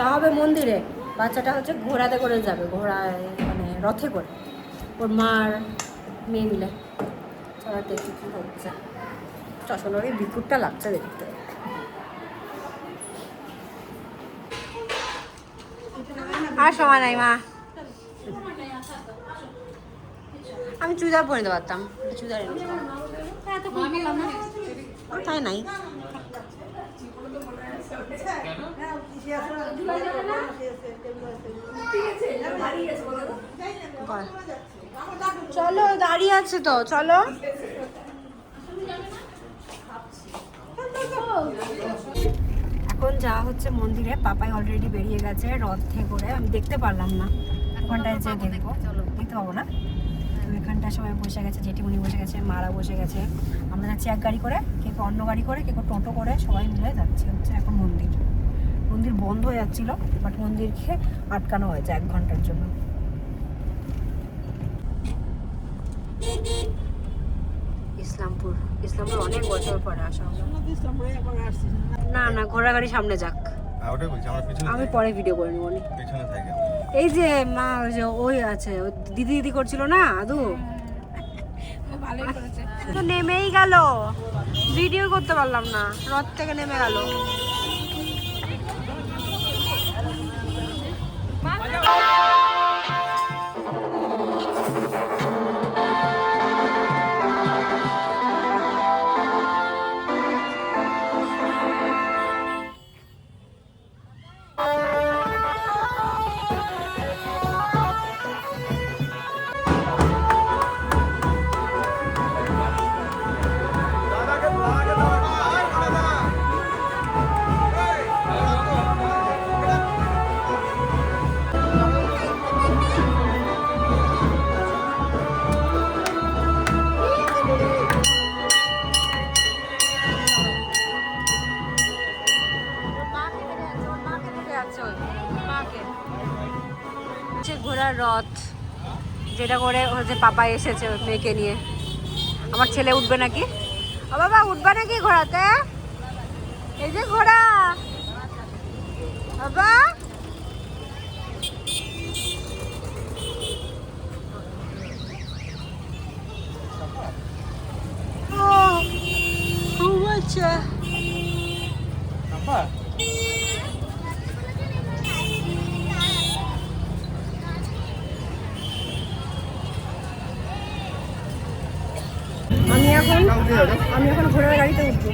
যাওয়া হবে মন্দিরে, বাচ্চাটা হচ্ছে ঘোড়াতে করে যাবে, ঘোড়ায় মানে রথে করে, ওর মার মেয়ে মিলে। চলো দেখি কী হচ্ছে। চশমার বিকুটটা লাগছে দেখতে। আর সময় নাই মা, আমি চুড়িদার পরে দিতে পারতাম, চুড়িদার তাই নাই। চলো দাঁড়িয়ে আছে তো, চলো। এখন যাওয়া হচ্ছে মন্দিরে, পাপাই অলরেডি বেরিয়ে গেছে রথে করে, আমি দেখতে পারলাম না, ওখানটায় যে দেখবো, চলো দেখতে পাবো না। এখানটায় সবাই বসে গেছে, জেঠিমণি বসে গেছে, মারা বসে গেছে, আমরা যাচ্ছি এক গাড়ি করে, কেউ অন্য গাড়ি করে, কেউ টোটো করে, সবাই মিলে যাচ্ছে হচ্ছে এখন মন্দির। মন্দির বন্ধ হয়ে যাচ্ছিল, বাট মন্দিরকে আটকানো হয়েছে 1 ঘন্টার জন্য। ইসলামপুর অনেক বছর পরে আসা। না না, ঘোড়া গাড়ি সামনে যাক, আমি পরে ভিডিও করে নেবো। এই যে মা ওই আছে, দিদি করছিল না আদু, তো নেমেই গেল, ভিডিও করতে পারলাম না, রথ থেকে নেমে গেল। ঘোড়ার রথ, যেটা করে হচ্ছে পাপা এসেছে মেয়েকে নিয়ে। আমার ছেলে উঠবে নাকি? ও বাবা, উঠবে নাকি ঘোড়াতে? এই যে ঘোড়া বাবা, আচ্ছা আমি এখন ঘোড়ার গাড়িতে উঠবো,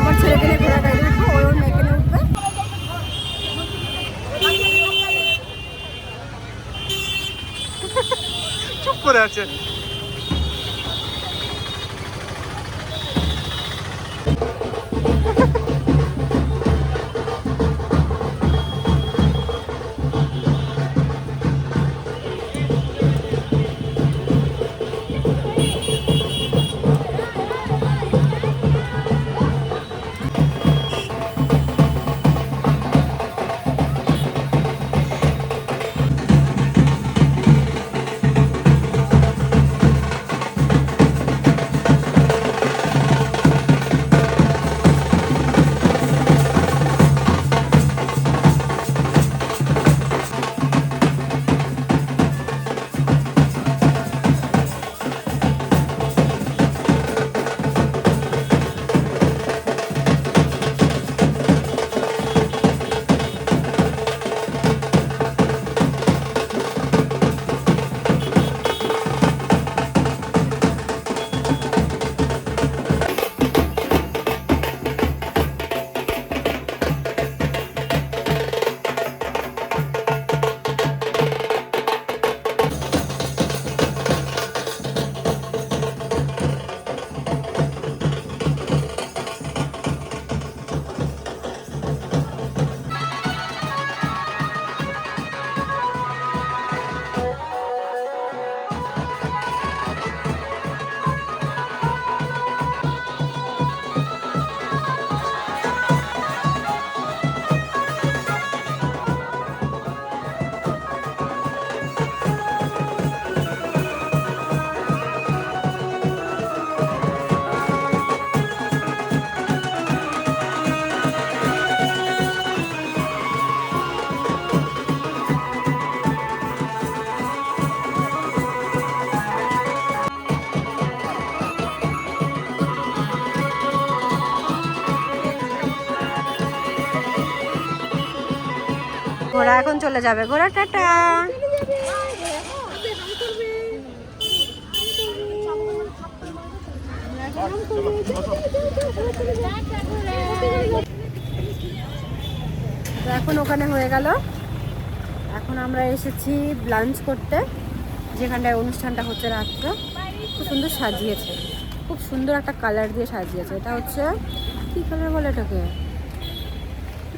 আমার ছেলেকে নিয়ে ঘোড়ার গাড়িতে উঠবো, ওর মেয়েকে নিয়ে উঠবে। চুপ করে আছে। এখন চলে যাবে ঘোরা, টাটা। এখন ওখানে হয়ে গেল, এখন আমরা এসেছি লাঞ্চ করতে, যেখানটায় অনুষ্ঠানটা হচ্ছে রাত্রে। খুব সুন্দর সাজিয়েছে, খুব সুন্দর একটা কালার দিয়ে সাজিয়েছে। এটা হচ্ছে কী কালার বলে এটাকে,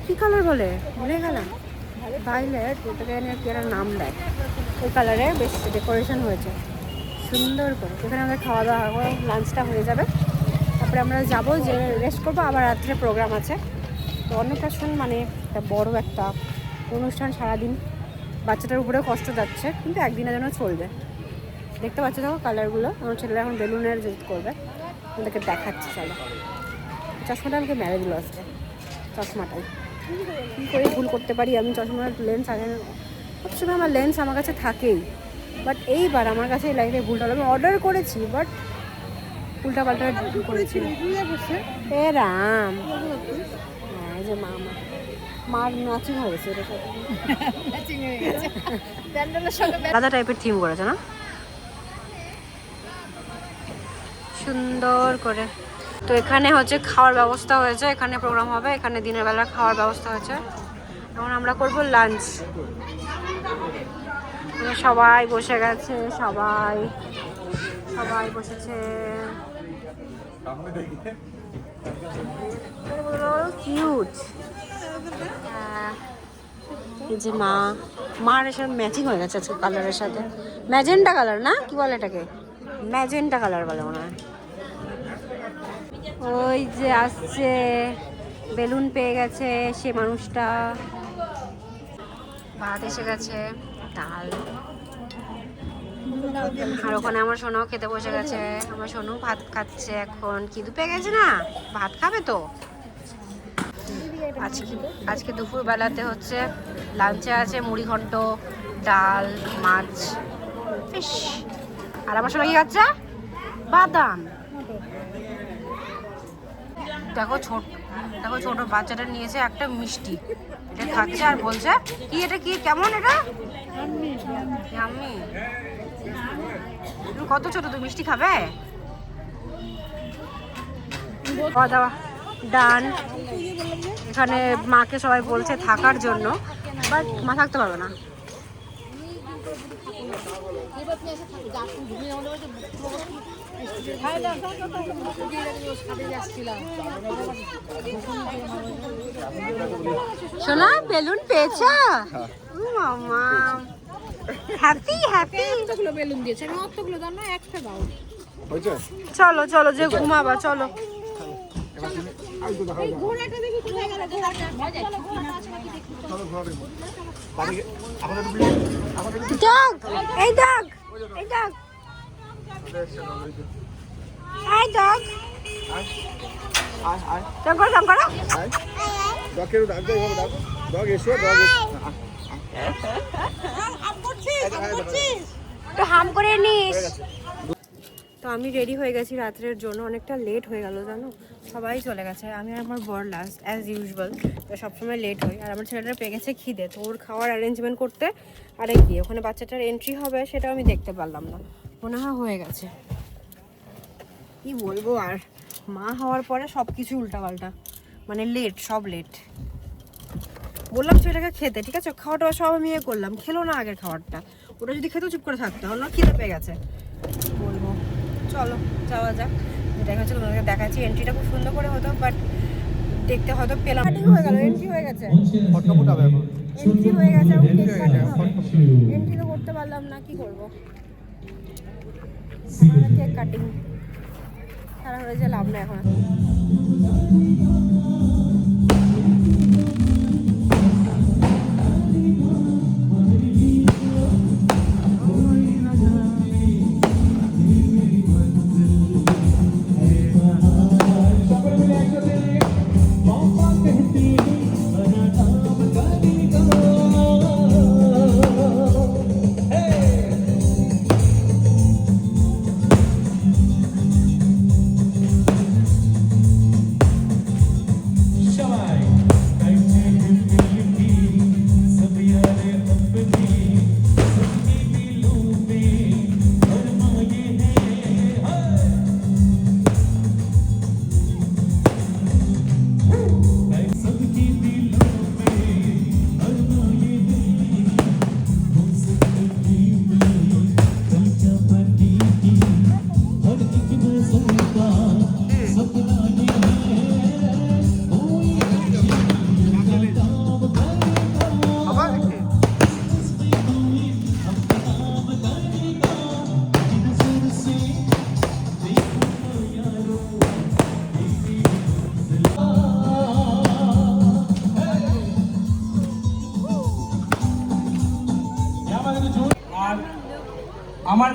কী কালার বলে ভুলে গেলাম, ভায়োলেট, ওটাকে কি একটা নাম দেয়, ওই কালারে বেশ ডেকোরেশন হয়েছে সুন্দর করে। এখানে আমাদের খাওয়া দাওয়া করে লাঞ্চটা হয়ে যাবে, তারপরে আমরা যাবো, যে রেস্ট করবো, আবার রাত্রে প্রোগ্রাম আছে। তো অন্নপ্রাশন মানে একটা বড় একটা অনুষ্ঠান, সারাদিন বাচ্চাটার উপরেও কষ্ট যাচ্ছে, কিন্তু একদিনের জন্য চলবে। দেখতে পাচ্ছি দেখো কালারগুলো, আমার ছেলেরা এখন বেলুনের জুত করবে, ওদেরকে দেখাচ্ছি। চলো, চশমাটা আমাকে মেরে দিল আজকে, চশমাটাই কী করে ভুল করতে পারি আমি। চশমার লেন্স আগে সবসময় আমার লেন্স আমার কাছে থাকেই, বাট এইবার আমার কাছে এই লাইফে ভুলটা হলো। আমি অর্ডার করেছি বাট উল্টা পাল্টা করেছি। এ রাম, হ্যাঁ এই যে মার ম্যাচিং হয়ে গেছে, এটা সাদা টাইপের থিম করেছে না, সুন্দর করে। তো এখানে হচ্ছে খাওয়ার ব্যবস্থা হয়েছে, এখানে প্রোগ্রাম হবে, এখানে দিনের বেলা খাওয়ার ব্যবস্থা হয়েছে। এখন আমরা করব লাঞ্চ। সবাই বসে গেছে, সবাই বসেছে। কিউট। এই যে মার এসব ম্যাচিং হয়ে গেছে আজকে কালারের সাথে, ম্যাজেন্টা কালার না, কি বলে এটাকে, ম্যাজেন্টা কালার বলে মনে হয়। ওই যে আসছে, বেলুন পেয়ে গেছে সে মানুষটা, ভাত এসে গেছে, ডাল, আর ওখানে আমার সোনাও খেতে বসে গেছে। আমার সোনু ভাত খাচ্ছে এখন, কি পেয়ে গেছে না, ভাত খাবে তো। আজকে দুপুর বেলাতে হচ্ছে লাঞ্চে আছে মুড়ি ঘন্ট, ডাল, মাছ, ফিশ। আর আমার সোনা কি খাচ্ছে, বাদাম। দেখো ছোট বাচ্চাটা নিয়েছে একটা মিষ্টি, এটা খাচ্ছে আর বলছে কি এটা কি কেমন, এটা ইয়াম্মি। কত ছোট, তুমি মিষ্টি খাবে। খাওয়া দাওয়া ডান। এখানে মাকে সবাই বলছে থাকার জন্য, বাট মা থাকতে পারবে না। শোনা বেলুন পেয়েছ, মামা হ্যাপি হ্যাপি। এতগুলো বেলুন দিয়েছে, আমি অতগুলো দাও না, একটা দাও। চলো চলো যে ঘুমাবা, চলো। এই ডাক হাম করে নিস। তো আমি রেডি হয়ে গেছি রাত্রের জন্য, অনেকটা লেট হয়ে গেল জানো, সবাই চলে গেছে, আমি আর আমার বর লাস্ট অ্যাজ ইউজুয়াল। তো সবসময় লেট হই, আর আমার ছেলেটা পেয়ে গেছে খিদে, তো ওর খাওয়ার অ্যারেঞ্জমেন্ট করতে আরে গিয়ে ওখানে বাচ্চাটার এন্ট্রি হবে সেটাও আমি দেখতে পারলাম না, মনে হয় হয়ে গেছে। কি বলবো, আর মা হওয়ার পরে সব কিছু উল্টাপাল্টা, মানে লেট, সব লেট। বললাম ছেলেটাকে খেতে, ঠিক আছে, খাওয়াটা সব আমি করলাম, খেলো না আগের খাবারটা, ওটা যদি খেতেও চুপ করে থাকতো, না খিদে পেয়ে গেছে। বলবো চলো যাওয়া যাক, যেটা হচ্ছে তোমাদেরকে দেখাচ্ছি। এন্ট্রিটা খুব সুন্দর করে হতো, বাট দেখতে হয়তো পেলাম। কাটিং হয়ে গেল, এন্ট্রি হয়ে গেছে, এন্ট্রি হয়ে গেছে, এন্ট্রি তো করতে পারলাম না, কি করবো, কেক কাটিং সারা হয়ে যে লাভ না এখন।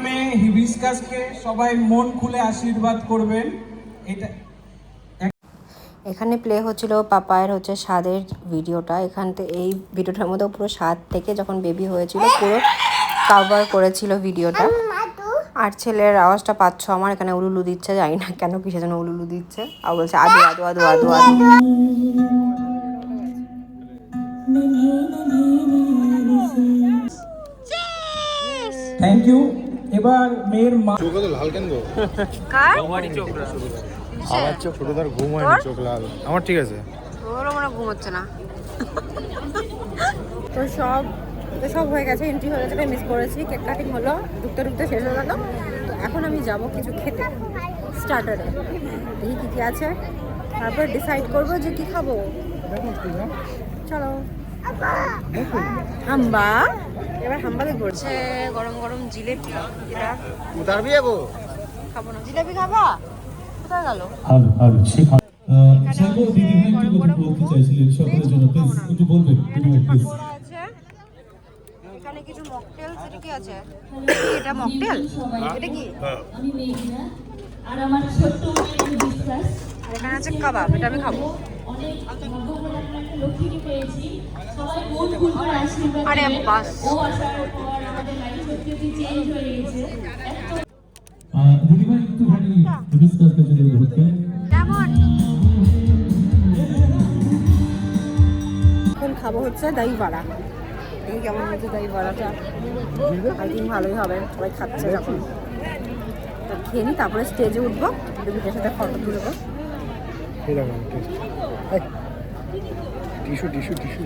মেয়ে হিবিস্কাসকে সবাই মন খুলে আশীর্বাদ করবেন। এটা এখানে প্লে হচ্ছিল পাপায়ের হচ্ছে স্বাদের ভিডিওটা। এখান থেকে এই ভিডিওটার মধ্যে পুরো স্বাদ থেকে যখন বেবি হয়েছিল পুরো কভার করেছিল ভিডিওটা। আর ছেলের আওয়াজটা পাচ্ছ আমার এখানে উলুলু দিচ্ছে, জানি না কেন কিসের জন্য উলুলু দিচ্ছে, আর বলছে আদু আদু আদু আদু আদু। Thank you. এবার মেয়ের মা চোখ তো লাল কেন গো? কার আমার চোখ ছোটদার ঘুম হয়নি, চোখ লাল। আমার ঠিক আছে। ওরও মনে ঘুম হচ্ছে না। তো সব হয়ে গেছে, এন্ট্রি হয়ে গেছে, মিস করেছি। কেক কাটিং হলো, ঢুকতে ঢুকতে শেষ হয়ে গেল। তো এখন আমি যাব কিছু খেতে স্টার্টারে, দেখি কী কী আছে, তারপর ডিসাইড করবো যে কী খাবো। চলো হাম্বা, এবার হাম্বা দেখবো। গরম গরম জিলেপি, এটা উতারবি যাবো? খাবো না। জিলেপি খাবা? কোথায় গেল? সাগর দিদি ভাই একটু কথা বলতে চাইছিলেন সকলের জন্য, প্লিজ একটু বলবেন দিদি ভাই প্লিজ। এখানে কিছু মকটেল, সেটা কি আছে? এটা মকটেল, এটা কি? আমি মেঘনা আর আমার ছোট্ট মেয়ে বিশ্বাস। এখানে আছে কাবাব, এটা আমি খাবো। অনেক ভাগ্যবান একটা লক্ষ্মীকে পেয়েছি, সবাই মন খুলে আশীর্বাদ আরে দেবেন। বাস। ও আসার পর আমাদের লাইফ সত্যি চেঞ্জ হয়ে গেছে। দিদি ভাই একটুখানি ডিসকাসটা যদি করতেন। কেমন? এখন খাবো হচ্ছে দই বড়া। দেখি কেমন হচ্ছে দই বড়াটা। আই থিঙ্ক ভালোই হবে, সবাই খাচ্ছে যখন। তো খেয়ে নিই, তারপরে স্টেজে উঠবো, বেবিটার সাথে ফটো তুলবো। Tissue tissue tissue.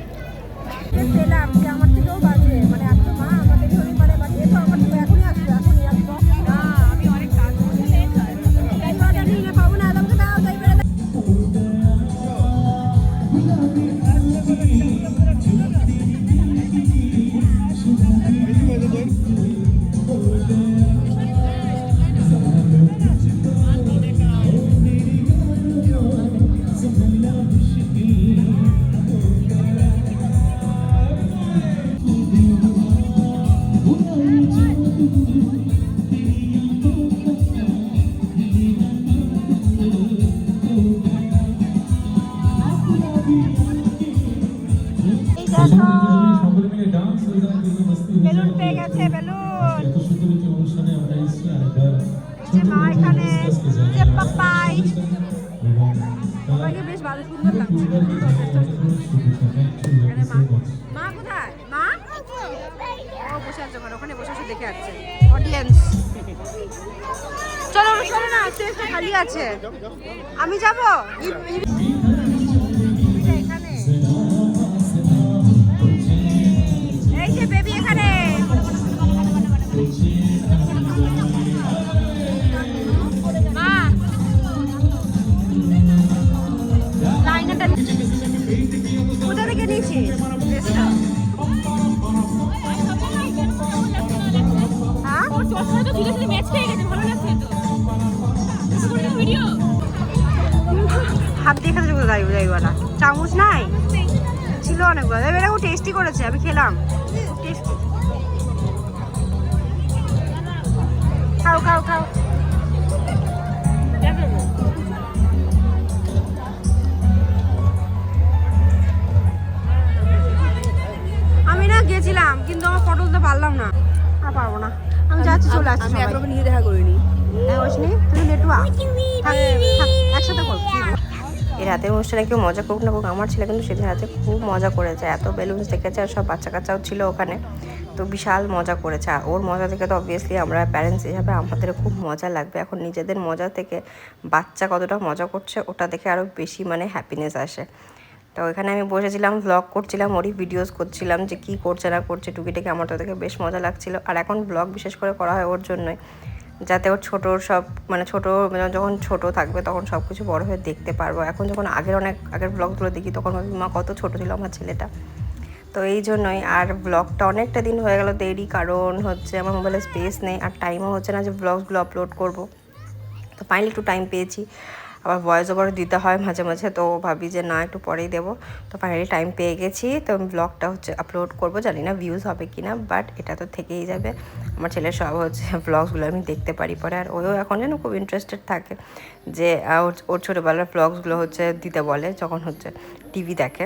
পেলাম যে আমার থেকেও বাজে, মানে আপনার মা আমাদের ধরে পারে, বাট এ তো আমার থেকে এখনই আসবে, এখনই আসবো না। আমি অনেক কাজ করতে লেট হয়, দই বড়াটা নিয়ে না পাবো না, আদমকে দাও দই বড়া। সকলে মিলে ডান্স হয়ে যাবে, দিদি মস্তি হয়ে বেলুন যাবে। পেয়ে গেছে, বেলুন। এত সুন্দর একটি অনুষ্ঠানে আমরা এসেছি আর একটা যে মা এখানে, যে পাপাই, এবং পাপাইকে বেশ ভালো সুন্দর লাগছে। এখানে মা, মা কোথায়? মা ও বসে আছে ওখানে, ওখানে বসে বসে দেখে আছে অডিয়েন্স। চলো চলো না, স্টেজটা খালি আছে, আমি যাবো। এখানে এই যে বেবি এখানে। মা লাইনাটা কোথা থেকে নিয়েছি ড্রেসটা? হ্যাঁ ওর তোর সাথে তো ধীরে ধীরে ম্যাচ হয়ে গেছে, ভালো লাগছে তো। ভিডিও হাত দিয়ে খেতে যাই যাইওয়ালা চামচ নাই ছিল অনেকগুলো, এবার ও টেস্টি করেছে, আমি খেলাম, টেস্টি। খাও খাও খাও। আমি না গেছিলাম, কিন্তু আমার ফটো তুলতে পারলাম না, আর পারবো না। আমি যাচ্ছি, চলে আসছি। আমি একবার নিয়ে দেখা করিনি। হ্যাঁ বসনি তুমি নেটুয়া, একসাথে করবো। এই রাতের অনুষ্ঠানে কেউ মজা করুক না করুক, আমার ছেলে কিন্তু সেদিন রাতে খুব মজা করেছে, এত বেলুনস দেখেছে, আর সব বাচ্চা কাচ্চাও ছিল ওখানে, তো বিশাল মজা করেছে। আর ওর মজা থেকে তো অবভিয়াসলি আমরা প্যারেন্টস হিসাবে আমাদের খুব মজা লাগবে। এখন নিজেদের মজা থেকে বাচ্চা কতটা মজা করছে ওটা দেখে আরও বেশি মানে হ্যাপিনেস আসে। তো এখানে আমি বসেছিলাম, ব্লগ করছিলাম, ওরই ভিডিওস করছিলাম যে কী করছে না করছে টুকিটাকি, আমার তো দেখে বেশ মজা লাগছিল। আর এখন ব্লগ বিশেষ করে করা হয় ওর জন্যই, যাতে ওর ছোটোর সব মানে ছোটো যখন ছোটো থাকবে তখন সব কিছু বড়ো হয়ে দেখতে পারবো। এখন যখন আগের ব্লগগুলো দেখি তখন ভাবি মা কত ছোটো ছিল আমার ছেলেটা, তো এই জন্যই। আর ব্লগটা অনেকটা দিন হয়ে গেল দেরি, কারণ হচ্ছে আমার মোবাইলে স্পেস নেই আর টাইমও হচ্ছে না যে ব্লগসগুলো আপলোড করব। তো ফাইনালি একটু টাইম পেয়েছি, আবার ভয়েস ওভারও দিতে হয় মাঝে মাঝে, তো ভাবি যে না একটু পরেই দেবো। তো ফাইনালি টাইম পেয়ে গেছি, তো আমি ব্লগটা হচ্ছে আপলোড করবো, জানি না ভিউজ হবে কি না, বাট এটা তো থেকেই যাবে। আমার ছেলের সব হচ্ছে ব্লগসগুলো আমি দেখতে পারি পরে, আর ওও এখন যেন খুব ইন্টারেস্টেড থাকে যে ওর ছোটোবেলার ব্লগসগুলো হচ্ছে দিতে বলে যখন হচ্ছে টিভি দেখে।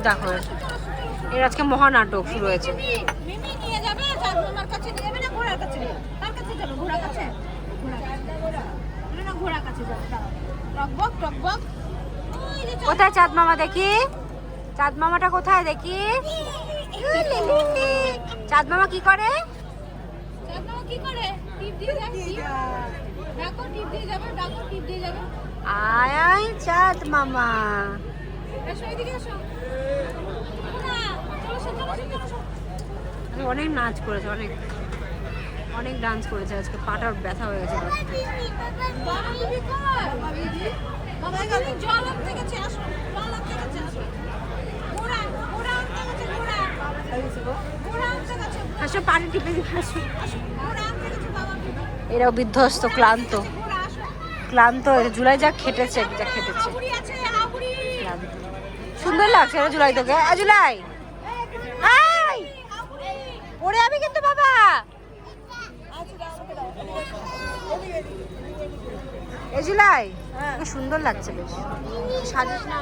দেখো এর আজকে মহানাটক শুরু হয়েছে। কোথায় চাঁদ মামা দেখি? চাঁদ মামাটা কোথায় দেখি? চাঁদ মামা কি করে? আয় আয় চাঁদ মামা, অনেক নাচ করেছে, অনেক অনেক ডান্স করেছে আজকে, পাটার ব্যথা হয়ে গেছে। আসো পানি টিপে আসো। এরাও বিধ্বস্ত, ক্লান্ত ক্লান্ত, জুলাই যা খেটেছে, যা খেটেছে। সুন্দর লাগছে রে জুলাই তোকে। জুলাই পড়ে যাবি কিন্তু বাবা। এ জুলাই সুন্দর লাগছে বেশ, সাজিস না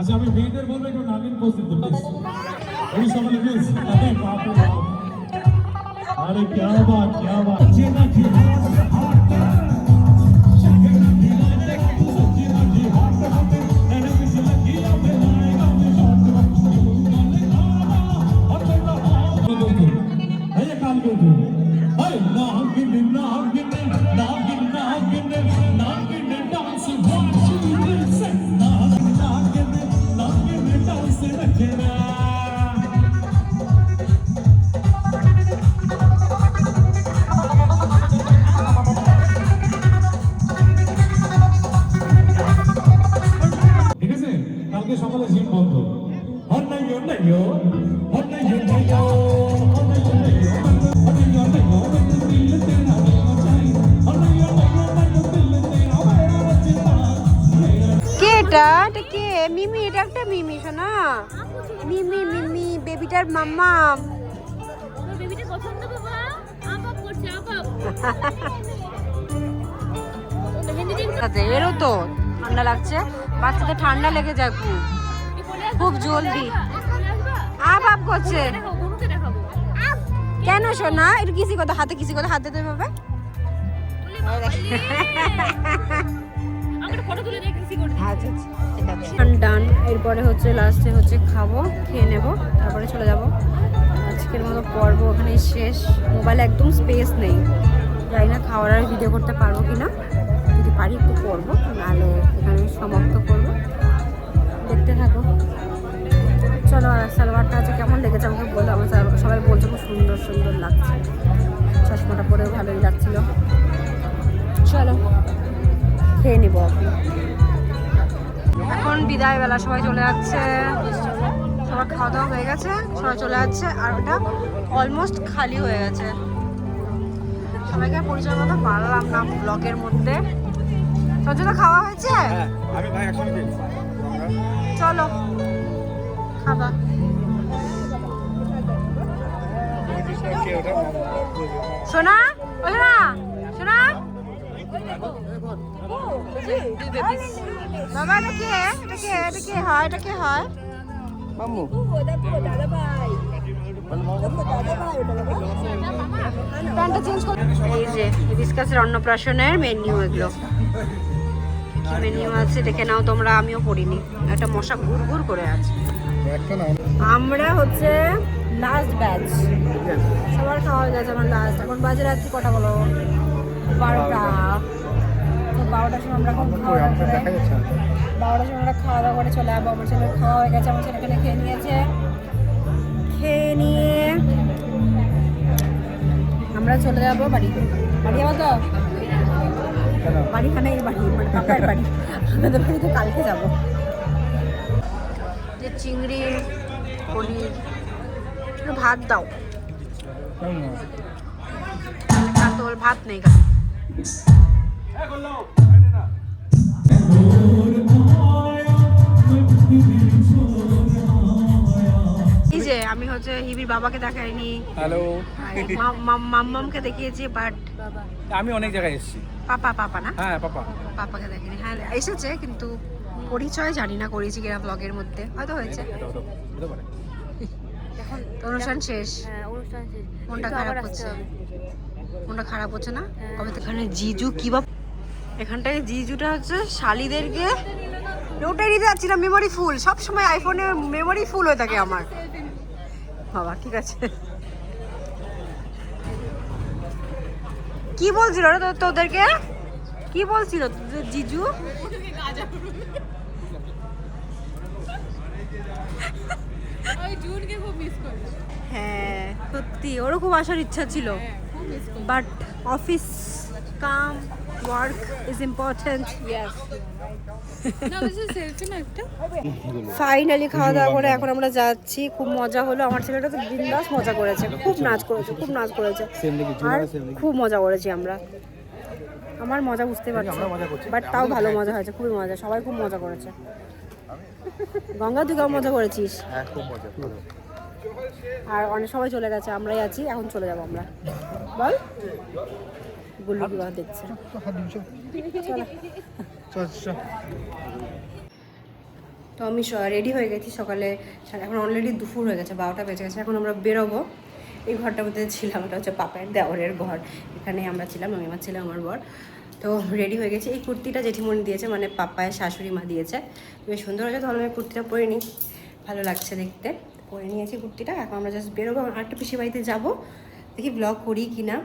अच्छा अभी वेटर बोल रहे हैं नागिन पोस्ट दो प्लीज अभी समझ प्लीज अरे बाप रे बाप अरे क्या बात जीना की মিমি, এটা একটা মিমি শোনা, মিমি মিমি বেবিটার মাম্মা। তোর বেবিটা পছন্দ বাবা, আপাপ করছে আপাপ। এরও তো ঠান্ডা লাগছে, বাচ্চাদের ঠান্ডা লেগে যায় খুব, খুব জলদি আপ আপ করছে। বনুকে দেখাবো। কেন শোনা, একটু কিসি কথা, হাতে কিসি কথা, হাত দিতে হবে। আমরা ফটো তুলে দিয়ে কিসি করতে। ডান। এরপরে হচ্ছে লাস্টে হচ্ছে খাবো, খেয়ে নেবো, তারপরে চলে যাব। আজকের মতো পর্ব ওখানেই শেষ। মোবাইলে একদম স্পেস নেই, জানি না খাওয়ার আর ভিডিও করতে পারবো কিনা, যদি পারি একটু করবো, নাহলে এখানে সমাপ্ত করবো। দেখতে থাকো। চলো, আর সালোয়ারটা আছে কেমন লেগেছে আমাকে বলো। আমার সবাই বলছে খুব সুন্দর সুন্দর লাগছে, চশমাটা পরেও ভালোই লাগছিল। চলো খেয়ে নিবো এখন বিদায় বেলা, সবাই চলে যাচ্ছে, সবার খাওয়া দাওয়া হয়ে গেছে, সবাই চলে যাচ্ছে। আর ওটা অলমোস্ট খালি হয়ে গেছে। সবাইকে পরিচয় মতো পারলাম না ব্লগের মধ্যে। তোর জন্য খাওয়া হয়েছে? আমি ভাই একসঙ্গে খেয়েছি। চলো খাবা। সোনা, বলে না সোনা, বাবা এটা কে, এটা কে, এটা কে হয়, এটা কে হয়? মাম্মু প্যান্টটা চেঞ্জ কর। এই যে ডিসকাসের অন্নপ্রাশনের মেনু, এগুলো কি মেনু আছে দেখে নাও তোমরা, আমিও পড়িনি। একটা মশা ঘুর ঘুর করে আছে। আমরা হচ্ছে লাস্ট ব্যাচ, সবার খাওয়া হয়ে গেছে, আমার লাস্ট। এখন বাজে রাত্রি কটা বলো? 12টা। তো 12টার সময় আমরা এখন খাওয়া দাওয়া করে, 12টার সময় আমরা খাওয়া দাওয়া করে চলে যাবো। আমার ছেলের খাওয়া হয়ে গেছে, আমার ছেলে এখানে খেয়ে নিয়েছে। খেয়ে নিয়ে আমরা চলে যাবো বাড়ি। বাড়ি যাবো তো, বাড়িখানে, এই বাড়ি মানে পাপার বাড়ি, আমাদের বাড়িতে কালকে যাবো। যে চিংড়ি পনির, একটু ভাত দাও। আর তোর ভাত নেই কেন? এই যে আমি হচ্ছে হিবির বাবাকে দেখাইনি, হ্যালো, মাম্মামকে দেখিয়েছি, বাট আমি অনেক জায়গায় এসেছি। পাপা না, হ্যাঁ পাপা, পাপাকে দেখিনি। হ্যাঁ এসেছে, কিন্তু পরিচয় জানি না করেছি কিনা ব্লগের মধ্যে, হয়তো হয়েছে। হতে পারে। তো অনুষ্ঠান শেষ, অনুষ্ঠান শেষ। মনটা খারাপ হচ্ছে, মনটা খারাপ হচ্ছে না? কবে তো এখানে জিজু কি বা, এখানটায় জিজুটা হচ্ছে শালিদেরকে ওটাই নিতে যাচ্ছিলাম। মেমোরি ফুল, সব সময় আইফোনে মেমোরি ফুল হয়ে থাকে আমার। বাবা ঠিক আছে, কি বলছিল রে তোদেরকে, কি বলছিল তোদের জিজু? হ্যাঁ সত্যি, ওরও খুব আসার ইচ্ছা ছিল, but office come work is important. Finally খাওয়া দাওয়া করে এখন আমরা যাচ্ছি। খুব মজা হলো, আমার ছেলেটা তো বিন্দাস মজা করেছে, খুব নাচ করেছে, খুব নাচ করেছে, আর খুব মজা করেছি আমরা। আমার মজা বুঝতে পারছি, বাট তাও ভালো মজা হয়েছে, খুবই মজা, সবাই খুব মজা করেছে। গঙ্গা তুই কেমন মজা করেছিস? হ্যাঁ খুব মজা। আর অনেক সবাই চলে গেছে, আমরাই আছি, এখন চলে যাবো আমরা। বল গুল্লু বিবাহ দেখছে। তো আমি রেডি হয়ে গেছি সকালে, এখন অলরেডি দুপুর হয়ে গেছে, 12টা বেজে গেছে। এখন আমরা বেরোবো। এই ঘরটার মধ্যে ছিলাম, এটা হচ্ছে পাপায়ের দেওরের ঘর, এখানে আমরা ছিলাম, আমি আমার ছেলে আমার বর। তো রেডি হয়ে গেছি। এই কুর্তিটা জেঠিমণি দিয়েছে, মানে পাপায়ের শাশুড়ি মা দিয়েছে, বেশ সুন্দর হয়েছে। তাহলে আমি কুর্তিটা পরে নিই, ভালো লাগছে দেখতে, পরে নিয়েছি কুর্তিটা। এখন আমরা জাস্ট বেরোবো, আরেকটা পিসি বাড়িতে যাবো, দেখি ব্লগ করি কি না,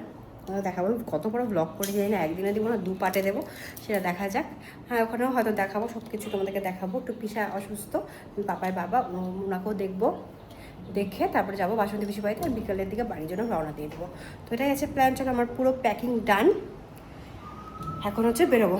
দেখাবো। কত বড় ব্লগ করে জানি না, একদিনে দিব না, 2 পার্টে দেবো, সেটা দেখা যাক। হ্যাঁ ওখানেও হয়তো দেখাবো, সব কিছু তোমাদেরকে দেখাবো। একটু পিসা অসুস্থ, পাপার বাবা, ওনাকেও দেখবো, দেখে তারপরে যাবো বাসন্তী পিসি বাড়িতে, আর বিকালের দিকে বাড়ির জন্য রওনা দিয়ে দেবো। তো এটাই আছে প্ল্যান। চলো, আমার পুরো প্যাকিং ডান, এখন হচ্ছে বেরোবো।